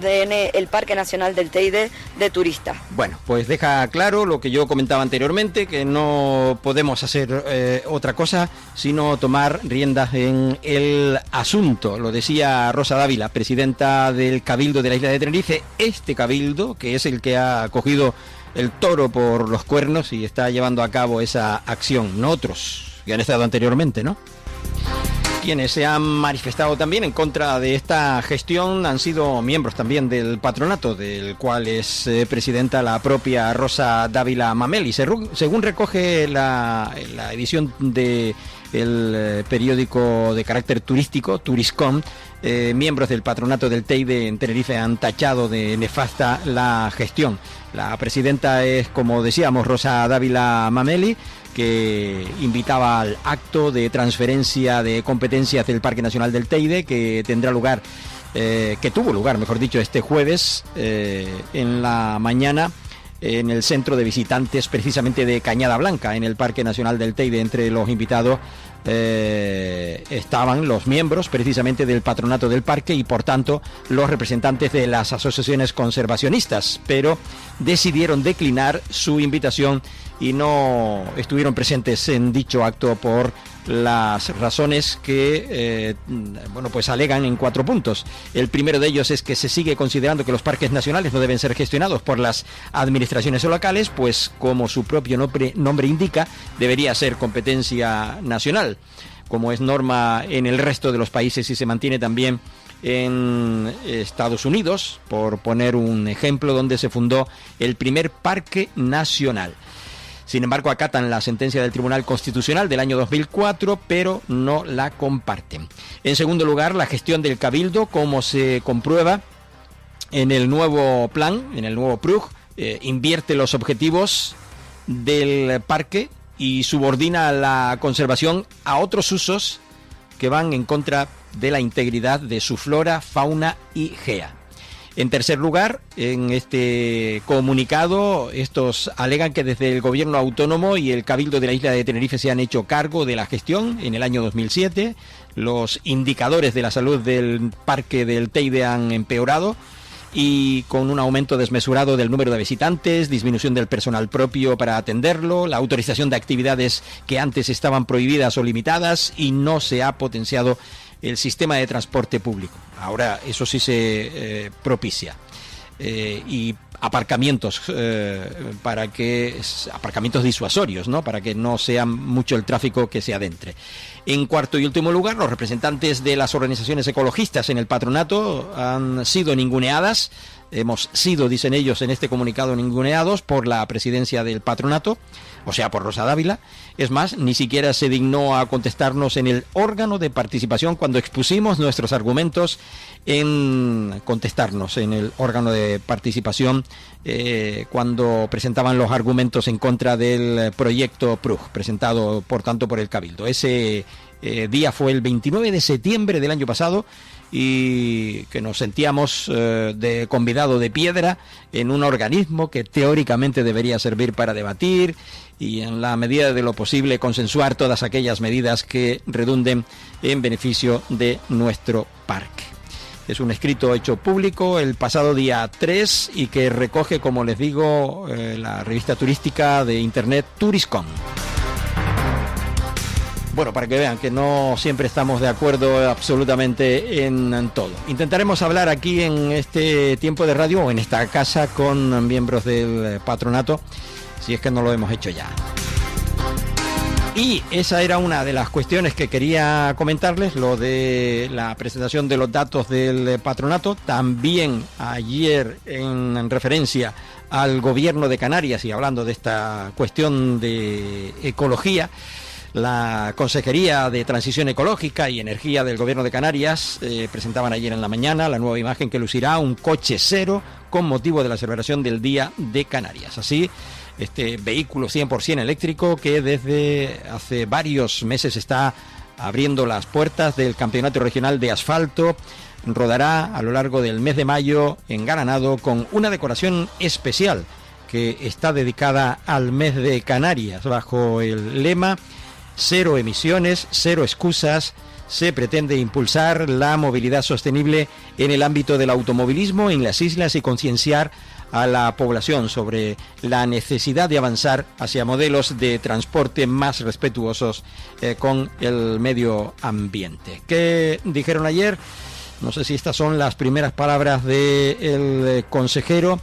tiene el Parque Nacional del Teide de turistas. Bueno, pues deja claro lo que yo comentaba anteriormente, que no podemos hacer otra cosa sino tomar riendas en el asunto. Lo decía Rosa Dávila, presidenta del Cabildo de la isla de Tenerife. Este Cabildo, que es el que ha cogido el toro por los cuernos y está llevando a cabo esa acción, no otros que han estado anteriormente, ¿no? Quienes se han manifestado también en contra de esta gestión han sido miembros también del patronato, del cual es presidenta la propia Rosa Dávila Mameli. Según recoge la edición de el periódico de carácter turístico, Turiscom, miembros del patronato del Teide en Tenerife han tachado de nefasta la gestión. La presidenta es, como decíamos, Rosa Dávila Mameli, que invitaba al acto de transferencia de competencias del Parque Nacional del Teide, que tendrá lugar, que tuvo lugar, mejor dicho, este jueves en la mañana en el centro de visitantes precisamente de Cañada Blanca, en el Parque Nacional del Teide. Entre los invitados estaban los miembros precisamente del patronato del parque y por tanto los representantes de las asociaciones conservacionistas, pero decidieron declinar su invitación y no estuvieron presentes en dicho acto por las razones que pues alegan en 4 puntos. El primero de ellos es que se sigue considerando que los parques nacionales no deben ser gestionados por las administraciones locales, pues como su propio nombre indica, debería ser competencia nacional, como es norma en el resto de los países y se mantiene también en Estados Unidos, por poner un ejemplo, donde se fundó el primer parque nacional. Sin embargo, acatan la sentencia del Tribunal Constitucional del año 2004, pero no la comparten. En segundo lugar, la gestión del Cabildo, como se comprueba en el nuevo plan, en el nuevo PRUG, invierte los objetivos del parque y subordina la conservación a otros usos que van en contra de la integridad de su flora, fauna y gea. En tercer lugar, en este comunicado, estos alegan que desde el gobierno autónomo y el Cabildo de la isla de Tenerife se han hecho cargo de la gestión en el año 2007. Los indicadores de la salud del parque del Teide han empeorado y con un aumento desmesurado del número de visitantes, disminución del personal propio para atenderlo, la autorización de actividades que antes estaban prohibidas o limitadas y no se ha potenciado el sistema de transporte público. Ahora eso sí se propicia. Y aparcamientos aparcamientos disuasorios, ¿no? Para que no sea mucho el tráfico que se adentre. En cuarto y último lugar, los representantes de las organizaciones ecologistas en el patronato han sido ninguneadas. Hemos sido, dicen ellos en este comunicado, ninguneados por la presidencia del patronato, o sea, por Rosa Dávila. Es más, ni siquiera se dignó a contestarnos en el órgano de participación cuando expusimos nuestros argumentos, en contestarnos en el órgano de participación cuando presentaban los argumentos en contra del proyecto PRUG, presentado por tanto por el Cabildo. Ese día fue el 29 de septiembre del año pasado, y que nos sentíamos de convidado de piedra en un organismo que teóricamente debería servir para debatir y en la medida de lo posible consensuar todas aquellas medidas que redunden en beneficio de nuestro parque. Es un escrito hecho público el pasado día 3 y que recoge, como les digo, la revista turística de internet Turiscom. Bueno, para que vean que no siempre estamos de acuerdo absolutamente en todo. Intentaremos hablar aquí en este tiempo de radio o en esta casa con miembros del patronato, si es que no lo hemos hecho ya. Y esa era una de las cuestiones que quería comentarles, lo de la presentación de los datos del patronato. También ayer, en referencia al gobierno de Canarias y hablando de esta cuestión de ecología, la Consejería de Transición Ecológica y Energía del Gobierno de Canarias presentaban ayer en la mañana la nueva imagen que lucirá un coche cero con motivo de la celebración del Día de Canarias. Así, este vehículo 100% eléctrico que desde hace varios meses está abriendo las puertas del Campeonato Regional de Asfalto, rodará a lo largo del mes de mayo en Granado con una decoración especial que está dedicada al mes de Canarias bajo el lema Cero emisiones, cero excusas. Se pretende impulsar la movilidad sostenible en el ámbito del automovilismo en las islas y concienciar a la población sobre la necesidad de avanzar hacia modelos de transporte más respetuosos con el medio ambiente. ¿Qué dijeron ayer? No sé si estas son las primeras palabras del consejero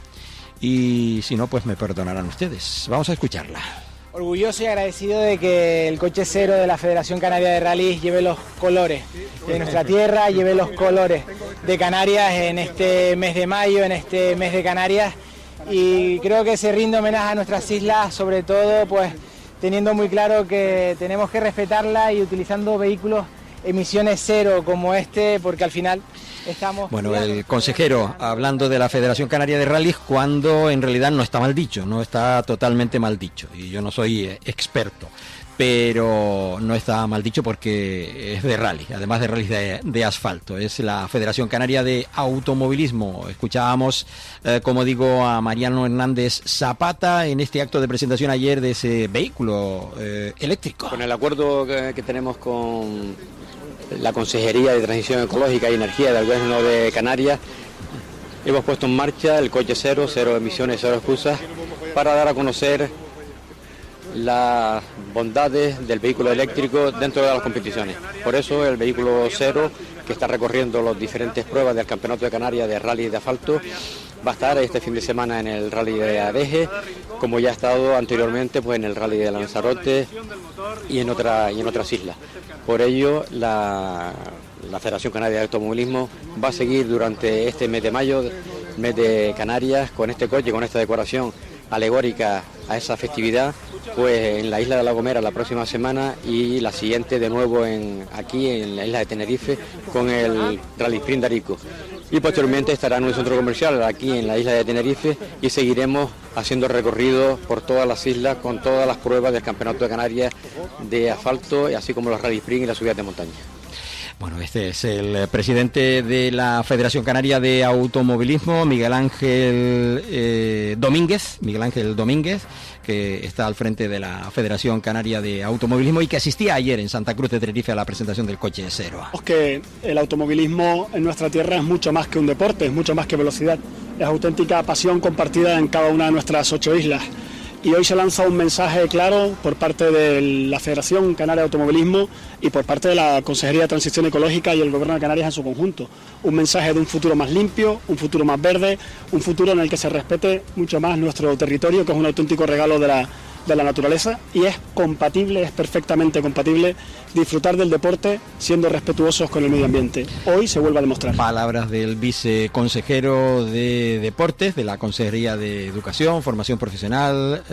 y si no, pues me perdonarán ustedes. Vamos a escucharla. Orgulloso y agradecido de que el coche cero de la Federación Canaria de Rallys lleve los colores de nuestra tierra, lleve los colores de Canarias en este mes de mayo, en este mes de Canarias, y creo que se rinde homenaje a nuestras islas, sobre todo pues teniendo muy claro que tenemos que respetarla y utilizando vehículos emisiones cero como este, porque al final estamos... Bueno, el consejero hablando de la Federación Canaria de Rallys cuando en realidad no está mal dicho, no está totalmente mal dicho, y yo no soy experto, pero no está mal dicho porque es de rally, además de rallys de asfalto, es la Federación Canaria de Automovilismo. Escuchábamos, como digo, a Mariano Hernández Zapata en este acto de presentación ayer de ese vehículo eléctrico. Con el acuerdo que tenemos con la Consejería de Transición Ecológica y Energía del Gobierno de Canarias, hemos puesto en marcha el coche cero, cero emisiones, cero excusas, para dar a conocer las bondades del vehículo eléctrico dentro de las competiciones. Por eso el vehículo cero, que está recorriendo las diferentes pruebas del Campeonato de Canarias de Rally de Asfalto, va a estar este fin de semana en el Rally de Adeje, como ya ha estado anteriormente pues en el Rally de Lanzarote y en otras islas. Por ello, la Federación Canaria de Automovilismo va a seguir durante este mes de mayo, mes de Canarias, con este coche, con esta decoración alegórica a esa festividad, pues en la isla de La Gomera la próxima semana y la siguiente de nuevo aquí en la isla de Tenerife con el Rally Sprint de Arico. Y posteriormente estará en un centro comercial aquí en la isla de Tenerife y seguiremos haciendo recorridos por todas las islas con todas las pruebas del Campeonato de Canarias de asfalto, así como los Rally Sprint y las subidas de montaña. Bueno, este es el presidente de la Federación Canaria de Automovilismo, Miguel Ángel Domínguez, que está al frente de la Federación Canaria de Automovilismo y que asistía ayer en Santa Cruz de Tenerife a la presentación del coche cero. Que el automovilismo en nuestra tierra es mucho más que un deporte, es mucho más que velocidad, es auténtica pasión compartida en cada una de nuestras 8 islas. Y hoy se lanza un mensaje claro por parte de la Federación Canaria de Automovilismo y por parte de la Consejería de Transición Ecológica y el Gobierno de Canarias en su conjunto. Un mensaje de un futuro más limpio, un futuro más verde, un futuro en el que se respete mucho más nuestro territorio, que es un auténtico regalo de la naturaleza, y es perfectamente compatible disfrutar del deporte siendo respetuosos con el medio ambiente. Hoy se vuelve a demostrar. Palabras del viceconsejero de Deportes de la Consejería de Educación, Formación Profesional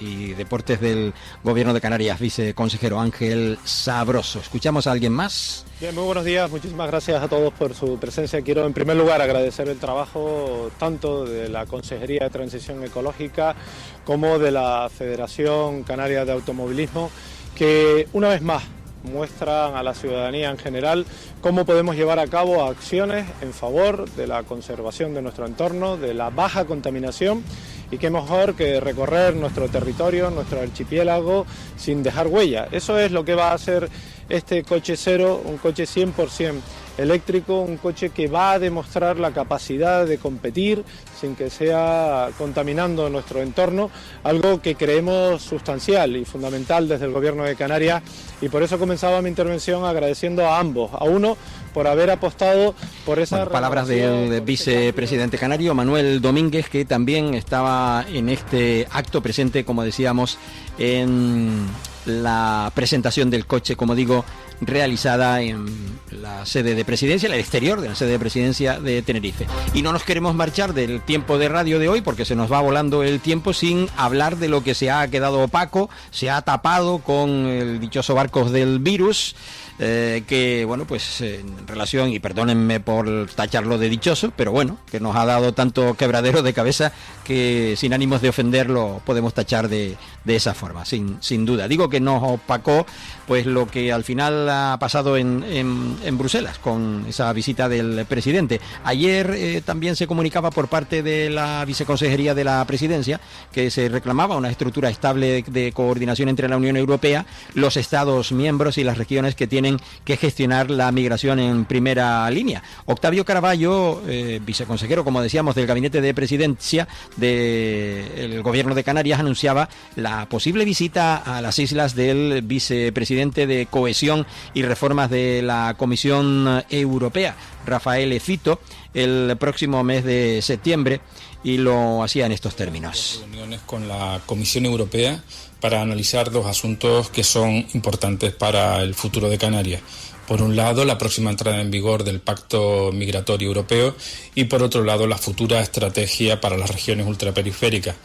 y Deportes del Gobierno de Canarias, viceconsejero Ángel Sabroso. ¿Escuchamos a alguien más? Bien, muy buenos días, muchísimas gracias a todos por su presencia. Quiero en primer lugar agradecer el trabajo tanto de la Consejería de Transición Ecológica como de la Federación Canaria de Automovilismo, que una vez más muestran a la ciudadanía en general cómo podemos llevar a cabo acciones en favor de la conservación de nuestro entorno, de la baja contaminación, y qué mejor que recorrer nuestro territorio, nuestro archipiélago sin dejar huella. Eso es lo que va a hacer este coche cero, un coche 100% eléctrico, un coche que va a demostrar la capacidad de competir sin que sea contaminando nuestro entorno, algo que creemos sustancial y fundamental desde el Gobierno de Canarias, y por eso comenzaba mi intervención agradeciendo a ambos, a uno por haber apostado por esa... Palabras del vicepresidente canario, Manuel Domínguez, que también estaba en este acto presente, como decíamos, en la presentación del coche, como digo, realizada en la sede de presidencia, el exterior de la sede de presidencia de Tenerife. Y no nos queremos marchar del tiempo de radio de hoy porque se nos va volando el tiempo sin hablar de lo que se ha quedado opaco, se ha tapado con el dichoso barcos del virus, que bueno, pues en relación, y perdónenme por tacharlo de dichoso, pero bueno, que nos ha dado tanto quebradero de cabeza que sin ánimos de ofenderlo podemos tachar de esa forma, sin duda. Digo que nos opacó pues lo que al final ha pasado en Bruselas con esa visita del presidente. Ayer también se comunicaba por parte de la viceconsejería de la presidencia que se reclamaba una estructura estable de coordinación entre la Unión Europea, los Estados miembros y las regiones que tienen que gestionar la migración en primera línea. Octavio Caraballo, viceconsejero, como decíamos, del gabinete de presidencia del gobierno de Canarias, anunciaba la posible visita a las islas del vicepresidente de Cohesión y Reformas de la Comisión Europea, Rafael Fito, el próximo mes de septiembre, y lo hacía en estos términos. Reuniones con la Comisión Europea para analizar dos asuntos que son importantes para el futuro de Canarias. Por un lado, la próxima entrada en vigor del Pacto Migratorio Europeo y por otro lado, la futura estrategia para las regiones ultraperiféricas.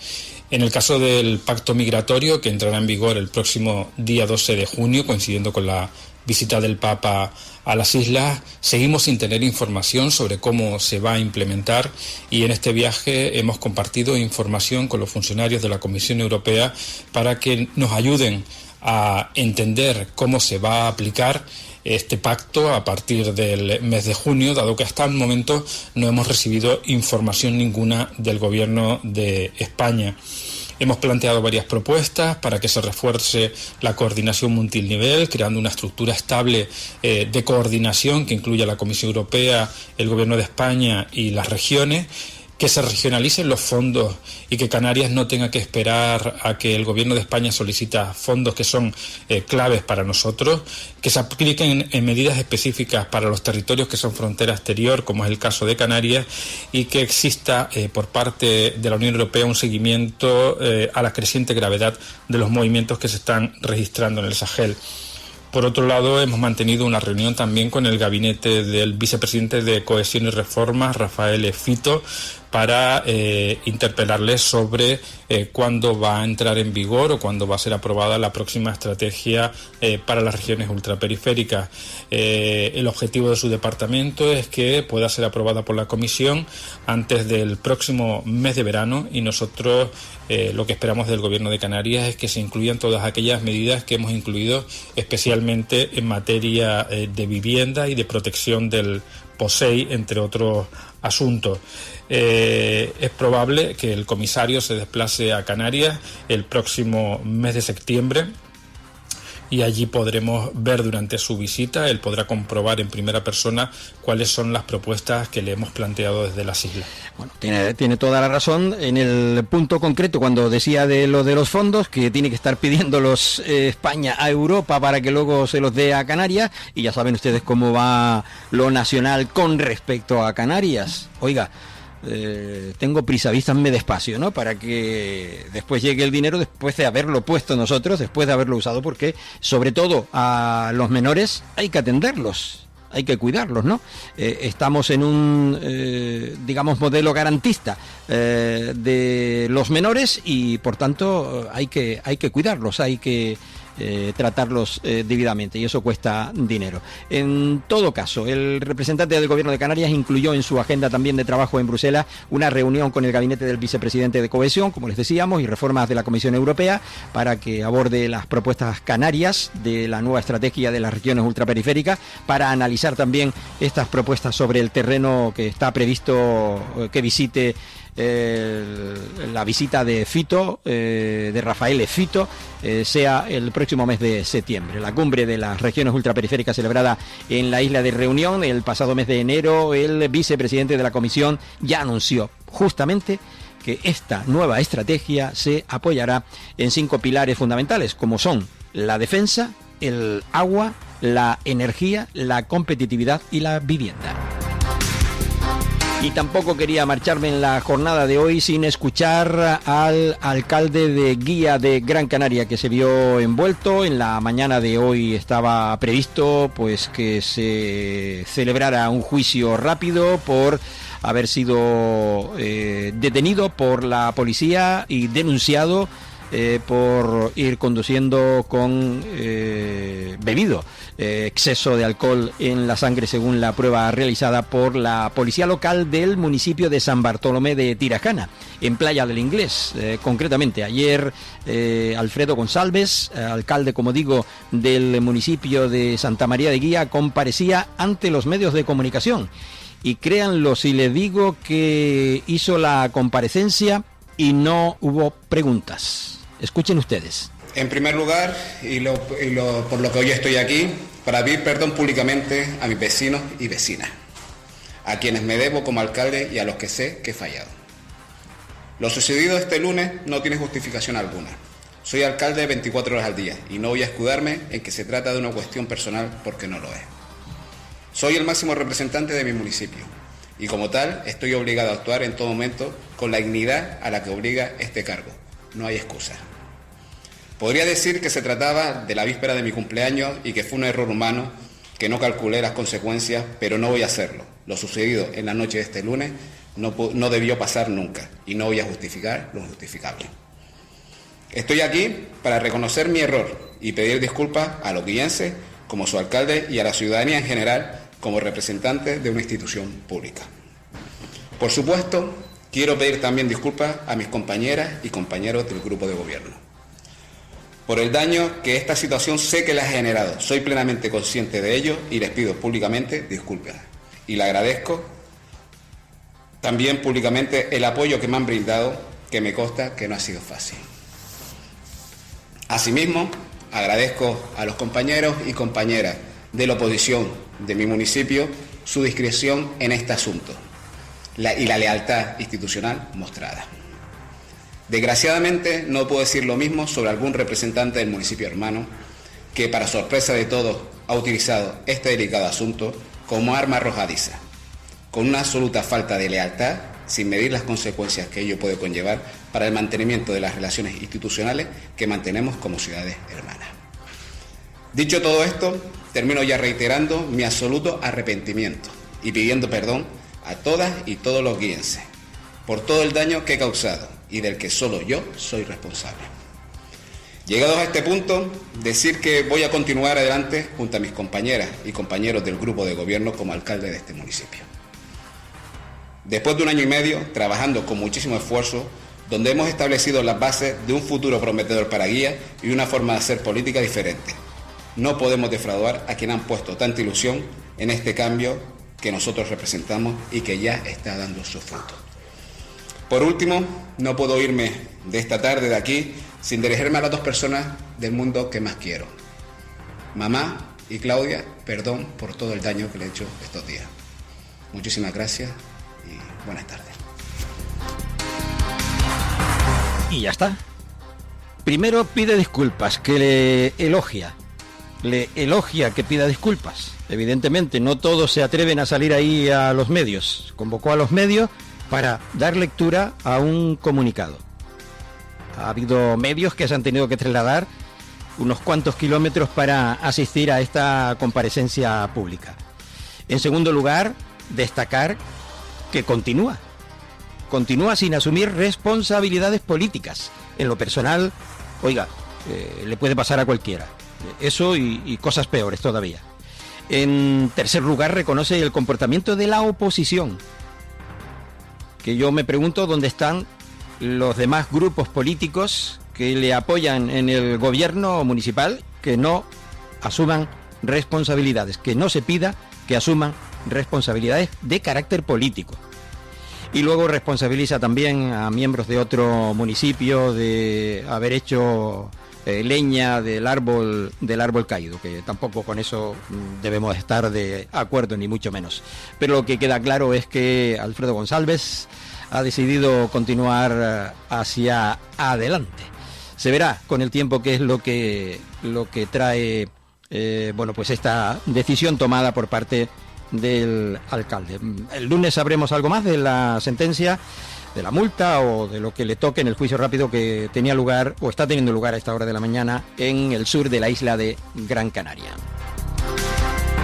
En el caso del Pacto Migratorio, que entrará en vigor el próximo día 12 de junio, coincidiendo con la visita del Papa a las islas, seguimos sin tener información sobre cómo se va a implementar, y en este viaje hemos compartido información con los funcionarios de la Comisión Europea para que nos ayuden a entender cómo se va a aplicar este pacto a partir del mes de junio, dado que hasta el momento no hemos recibido información ninguna del Gobierno de España. Hemos planteado varias propuestas para que se refuerce la coordinación multinivel, creando una estructura estable de coordinación que incluya la Comisión Europea, el Gobierno de España y las regiones, que se regionalicen los fondos y que Canarias no tenga que esperar a que el Gobierno de España solicita fondos que son claves para nosotros, que se apliquen en medidas específicas para los territorios que son frontera exterior, como es el caso de Canarias, y que exista por parte de la Unión Europea un seguimiento a la creciente gravedad de los movimientos que se están registrando en el Sahel. Por otro lado, hemos mantenido una reunión también con el gabinete del vicepresidente de Cohesión y Reformas, Rafael Fito, para interpelarles sobre cuándo va a entrar en vigor o cuándo va a ser aprobada la próxima estrategia para las regiones ultraperiféricas. El objetivo de su departamento es que pueda ser aprobada por la Comisión antes del próximo mes de verano, y nosotros lo que esperamos del Gobierno de Canarias es que se incluyan todas aquellas medidas que hemos incluido, especialmente en materia de vivienda y de protección del POSEI, entre otros asuntos. Es probable que el comisario se desplace a Canarias el próximo mes de septiembre, y allí podremos ver durante su visita, él podrá comprobar en primera persona cuáles son las propuestas que le hemos planteado desde las islas. Bueno, tiene toda la razón en el punto concreto cuando decía de lo de los fondos, que tiene que estar pidiéndolos España a Europa para que luego se los dé a Canarias, y ya saben ustedes cómo va lo nacional con respecto a Canarias. Oiga, tengo prisa, vístanme despacio, ¿no? Para que después llegue el dinero, después de haberlo puesto nosotros, después de haberlo usado, porque sobre todo a los menores hay que atenderlos, hay que cuidarlos, ¿no? Estamos en un, digamos, modelo garantista de los menores, y por tanto hay que cuidarlos, hay que tratarlos debidamente, y eso cuesta dinero. En todo caso, el representante del Gobierno de Canarias incluyó en su agenda también de trabajo en Bruselas una reunión con el gabinete del vicepresidente de Cohesión, como les decíamos, y Reformas de la Comisión Europea, para que aborde las propuestas canarias de la nueva estrategia de las regiones ultraperiféricas, para analizar también estas propuestas sobre el terreno que está previsto que visite la visita de Fito, de Rafael Fito, sea el próximo mes de septiembre. La cumbre de las regiones ultraperiféricas celebrada en la isla de Reunión el pasado mes de enero, el vicepresidente de la Comisión ya anunció justamente que esta nueva estrategia se apoyará en 5 pilares fundamentales, como son la defensa, el agua, la energía, la competitividad y la vivienda. Y tampoco quería marcharme en la jornada de hoy sin escuchar al alcalde de Guía de Gran Canaria, que se vio envuelto. En la mañana de hoy estaba previsto pues que se celebrara un juicio rápido por haber sido detenido por la policía y denunciado por ir conduciendo con bebido, exceso de alcohol en la sangre, según la prueba realizada por la policía local del municipio de San Bartolomé de Tirajana, en Playa del Inglés. Concretamente, ayer Alfredo González, alcalde, como digo, del municipio de Santa María de Guía, comparecía ante los medios de comunicación. Y créanlo si les digo que hizo la comparecencia y no hubo preguntas. Escuchen ustedes. En primer lugar, por lo que hoy estoy aquí, para pedir perdón públicamente a mis vecinos y vecinas, a quienes me debo como alcalde y a los que sé que he fallado. Lo sucedido este lunes no tiene justificación alguna. Soy alcalde 24 horas al día y no voy a escudarme en que se trata de una cuestión personal, porque no lo es. Soy el máximo representante de mi municipio y como tal estoy obligado a actuar en todo momento con la dignidad a la que obliga este cargo. No hay excusa. Podría decir que se trataba de la víspera de mi cumpleaños y que fue un error humano, que no calculé las consecuencias, pero no voy a hacerlo. Lo sucedido en la noche de este lunes no debió pasar nunca y no voy a justificar lo injustificable. Estoy aquí para reconocer mi error y pedir disculpas a los guienses como su alcalde y a la ciudadanía en general como representante de una institución pública. Por supuesto, quiero pedir también disculpas a mis compañeras y compañeros del grupo de gobierno por el daño que esta situación sé que les ha generado. Soy plenamente consciente de ello y les pido públicamente disculpas. Y le agradezco también públicamente el apoyo que me han brindado, que me consta que no ha sido fácil. Asimismo, agradezco a los compañeros y compañeras de la oposición de mi municipio su discreción en este asunto y la lealtad institucional mostrada. Desgraciadamente no puedo decir lo mismo sobre algún representante del municipio hermano que, para sorpresa de todos, ha utilizado este delicado asunto como arma arrojadiza, con una absoluta falta de lealtad, sin medir las consecuencias que ello puede conllevar para el mantenimiento de las relaciones institucionales que mantenemos como ciudades hermanas. Dicho todo esto, termino ya reiterando mi absoluto arrepentimiento y pidiendo perdón a todas y todos los guienses por todo el daño que he causado y del que solo yo soy responsable. Llegados a este punto, decir que voy a continuar adelante junto a mis compañeras y compañeros del grupo de gobierno como alcalde de este municipio. Después de 1 año y medio, trabajando con muchísimo esfuerzo, donde hemos establecido las bases de un futuro prometedor para Guía y una forma de hacer política diferente, no podemos defraudar a quienes han puesto tanta ilusión en este cambio que nosotros representamos y que ya está dando sus frutos. Por último, no puedo irme de esta tarde de aquí sin dirigirme a las 2 personas del mundo que más quiero. Mamá y Claudia, perdón por todo el daño que le he hecho estos días. Muchísimas gracias y buenas tardes. Y ya está. Primero pide disculpas, que le elogia que pida disculpas. Evidentemente no todos se atreven a salir ahí a los medios. Convocó a los medios para dar lectura a un comunicado. Ha habido medios que se han tenido que trasladar unos cuantos kilómetros para asistir a esta comparecencia pública. En segundo lugar, destacar que continúa sin asumir responsabilidades políticas. En lo personal, oiga, le puede pasar a cualquiera. Eso y cosas peores todavía. En tercer lugar, reconoce el comportamiento de la oposición, que yo me pregunto dónde están los demás grupos políticos que le apoyan en el gobierno municipal, que no asuman responsabilidades, que no se pida que asuman responsabilidades de carácter político. Y luego responsabiliza también a miembros de otro municipio de haber hecho leña del árbol caído, que tampoco con eso debemos estar de acuerdo, ni mucho menos. Pero lo que queda claro es que Alfredo González ha decidido continuar hacia adelante. Se verá con el tiempo qué es lo que trae pues esta decisión tomada por parte del alcalde. El lunes sabremos algo más de la sentencia, de la multa o de lo que le toque en el juicio rápido que tenía lugar o está teniendo lugar a esta hora de la mañana en el sur de la isla de Gran Canaria.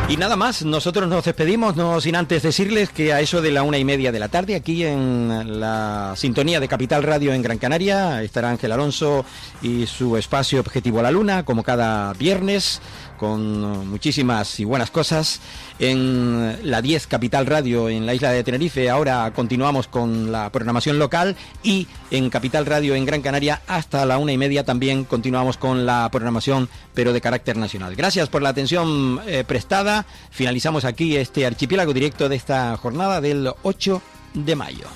Y nada más, nosotros nos despedimos, no sin antes decirles que a eso de la 1:30 de la tarde, aquí en la sintonía de Capital Radio en Gran Canaria, estará Ángel Alonso y su espacio Objetivo a la Luna, como cada viernes, con muchísimas y buenas cosas. En la 10 Capital Radio en la isla de Tenerife ahora continuamos con la programación local, y en Capital Radio en Gran Canaria hasta la 1:30 también continuamos con la programación, pero de carácter nacional. Gracias por la atención prestada. Finalizamos aquí este archipiélago directo de esta jornada del 8 de mayo.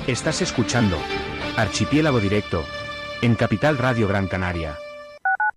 Estás escuchando Archipiélago Directo en Capital Radio Gran Canaria.